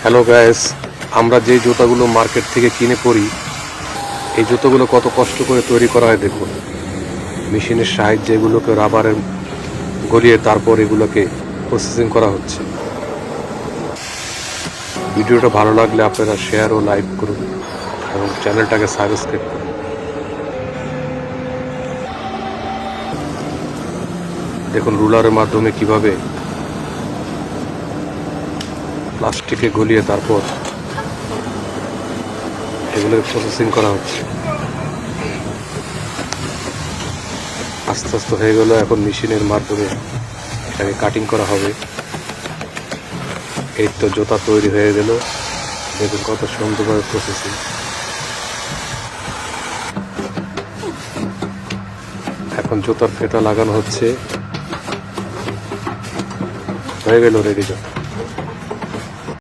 Hello guys, আমরা যে জুতাগুলো মার্কেট থেকে কিনে পরি, এই জুতোগুলো কত কষ্ট করে তৈরি করা হয় দেখুন। মেশিনের সাহায্যে এগুলোকে রাবারের গলিয়ে তারপর এগুলোকে প্রসেসিং করা হচ্ছে। ভিডিওটা ভালো লাগলে আপনারা শেয়ার ও লাইক করুন এবং চ্যানেলটাকে সাবস্ক্রাইব করুন। দেখুন রুলারের মাধ্যমে কিভাবে প্লাস্টিকে গলিয়ে তারপর এগুলোকে প্রসেসিং করা হচ্ছে। আস্তে আস্তে হয়ে গেল, এখন মেশিনের মাধ্যমে এটাকে কাটিং করা হবে। এই তো জুতা তৈরি হয়ে গেল, দেখুন কত সুন্দরভাবে প্রসেসিং। এখন জুতার ফেতা লাগানো হচ্ছে, হয়ে গেল রেডি জুতা।